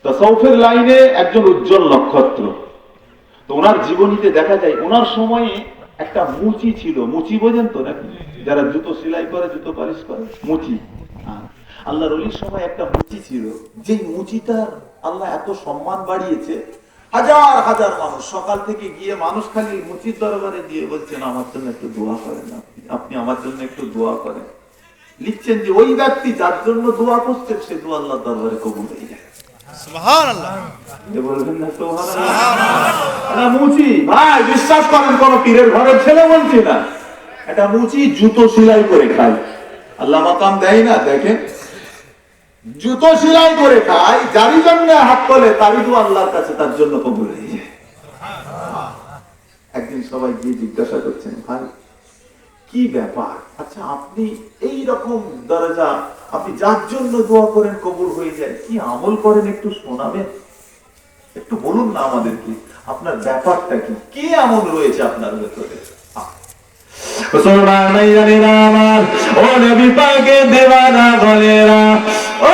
তাসাউফের লাইনে একজন উজ্জ্বল নক্ষত্র। তো ওনার জীবনীতে দেখা যায় ওনার সময়ে একটা মুচি ছিল। মুচি বোঝেন তো নাকি? যারা জুতো সেলাই করে, জুতো পালিশ করে, মুচি। আল্লাহর ওলির সময় একটা মুচি ছিল, যে মুচিটার আল্লাহ এত সম্মান বাড়িয়েছে, হাজার হাজার মানুষ সকাল থেকে গিয়ে মানুষ খালি মুচির দরবারে দিয়ে বলছেন আমার জন্য একটু দোয়া করেন, আপনি আমার জন্য একটু দোয়া করেন। লিখছেন যে ওই ব্যক্তি যার জন্য দোয়া করছেন সে দোয়া আল্লাহর দরবারে কবুল হয়ে যায়। সুবহানাল্লাহ। বলবেন না সুবহানাল্লাহ? মুচি ভাই বিশ্বাস করেন, কোন পীরের ঘরের ছেলে বলছি না, এটা মুচি জুতো সেলাই করে খায়। আল্লাহ মাকাম দেয় না, দেখেন জুতো সেলাই করে খায়, যারই জন্য হাত তোলে তারই দোয়া আল্লাহর কাছে তার জন্য কবুল হয়ে যায়। একদিন সবাই গিয়ে জিজ্ঞাসা করছেন, ভাই কি ব্যাপার, আচ্ছা আপনি এই রকম দরজা, আপনি যার জন্য দোয়া করেন কবুল হয়ে যায়, কি আমল করেন একটু শোনাবেন, একটু বলুন না আমাদেরকে আপনার ব্যাপারটা কি, কি আমল রয়েছে আপনার ভেতরে। আমার ও নবী পাকের দেওয়ানা গলেরা, ও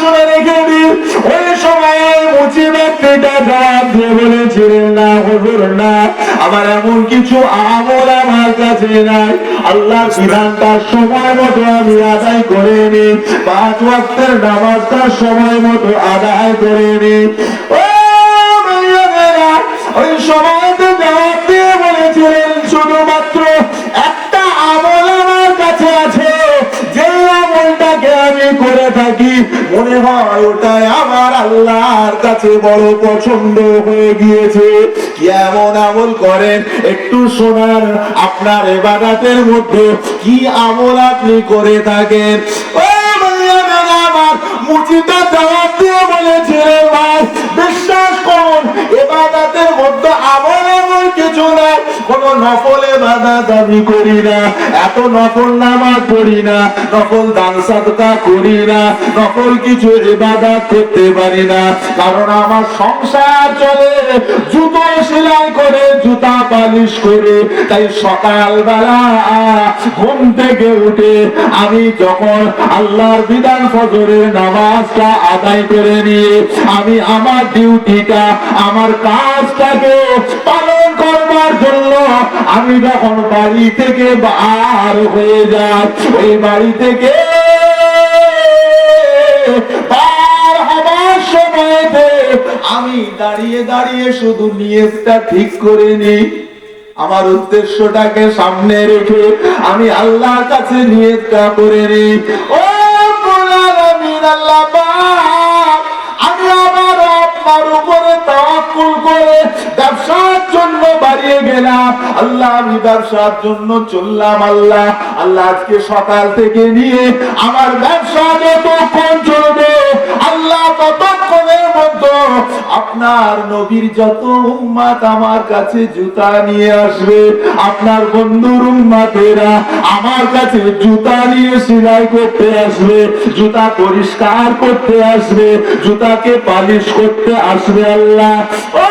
শুনে রেখে দিন, ওই সময় মুচি ব্যক্তিটা জবাব দিয়ে বলেছিলেন, না হুজুর না, আমার এমন কিছু আমল আমার কাছে নাই, আল্লাহর বিধানটা সময় মতো আমি আদায় করে নি, 5 ওয়াক্তের নামাজটা সময় মতো আদায় করে নি। ও ভাইয়েরা, ওই সময়তে জবাব দিয়ে বলেছিলেন, শুধুমাত্র একটা আমল আমার কাছে আছে, যে আমলটাকে আমি করে থাকি মনে হয় ওটাই আমার আল্লাহর কাছে বড় পছন্দ হয়ে গিয়েছে। কি এমন আমল করেন একটু শোনার, আপনার ইবাদতের মধ্যে কি আমল আপনি করে থাকেন। ও ভাইয়া আমার মুচিটা জবাব দিয়ে বলেছিলেন, ভাই বিশ্বাস করুন ইবাদতের মধ্যে আমল এমন কিছু না, কোন নফল ইবাদত আমি করি না, এত নফল নামাজ পড়ি না, নফল দান সাদকা করি না, নফল কিছু ইবাদত করতে পারি না, কারণ আমার সংসার চলে জুতো সেলাই করে, জুতা পালিশ করে। তাই সকালবেলা ঘুম থেকে উঠে আমি যখন আল্লাহর বিধান ফজরের নামাজটা আদায় করে নিয়ে আমি আমার ডিউটিটা, আমার কাজটাকে পালন করবার জন্য আমি যখন বাড়ি থেকে বার হয়ে যাই, ওই বাড়ি থেকে বার হবার সময়তে আমি দাঁড়িয়ে দাঁড়িয়ে শুধু নিয়তটা ঠিক করে নিই, আমার উদ্দেশ্যটাকে সামনে রেখে আমি আল্লাহর কাছে নিয়তটা করে নিই। ও আমিন আল্লাহ পাক, আমি আমার আপনার উপরে তাওয়াক্কুল করে ব্যবসার জন্য বাড়িয়ে গেলাম, আল্লাহ আমি ব্যবসার জন্য চললাম, আল্লাহ আল্লাহ আজকে সকাল থেকে নিয়ে আমার ব্যবসা যতক্ষণ চলবে আল্লাহ ততক্ষণের মধ্যে আপনার নবীর যত উম্মত আমার কাছে জুতা নিয়ে আসবে, আপনার বন্ধুর উম্মতেরা আমার কাছে জুতা নিয়ে সেলাই করতে আসবে, জুতা পরিষ্কার করতে আসবে, জুতাকে পালিশ করতে আসবে। আল্লাহ ও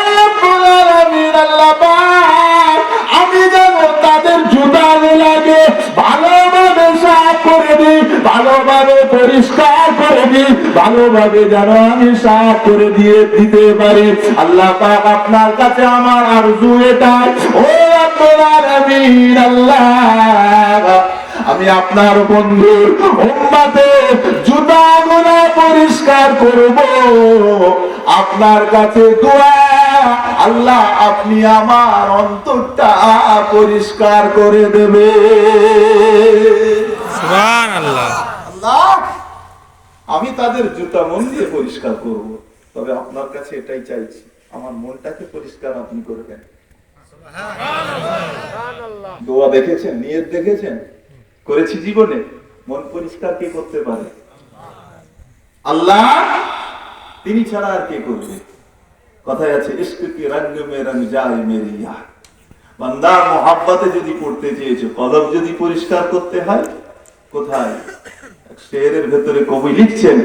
আল্লাহ পাক, আমি যেন তাদের জুতা লাগে ভালোভাবে সাফ করে দিই, ভালোভাবে পরিষ্কার করে দিই, ভালোভাবে যেন আমি সাফ করে দিয়ে দিতে পারি। আল্লাহ পাক আপনার কাছে আমার আরজু এটাই, ও রব্বুল আলামিন আল্লাহ, আমি আপনার বন্ধুর উম্মতের জুতাগুলো পরিষ্কার করব, আপনার কাছে দোয়া আল্লাহ আপনি আমার অন্তরটা পরিষ্কার করে দেবে। সুবহানাল্লাহ। আল্লাহ আমি তাদের জুতা মন দিয়ে পরিষ্কার করব, তবে আপনার কাছে এটাই চাইছি আমার মনটাকে পরিষ্কার আপনি করবেন। সুবহানাল্লাহ। দোয়া দেখেছেন, নিয়ত দেখেছেন, করেছি জীবনে, মন পরিষ্কার কে করতে পারে? আল্লাহ, তিনি ছাড়া আর কে করবে? কথায় আছে ইশক কি রঙ মে রঙ যায় মেরি ইয়ার, বান্দা মোহাব্বতে যদি পড়তে চেয়েছো, কলব যদি পরিষ্কার করতে হয়, কোথায়? শেরের ভেতরে কবি লিখছেন,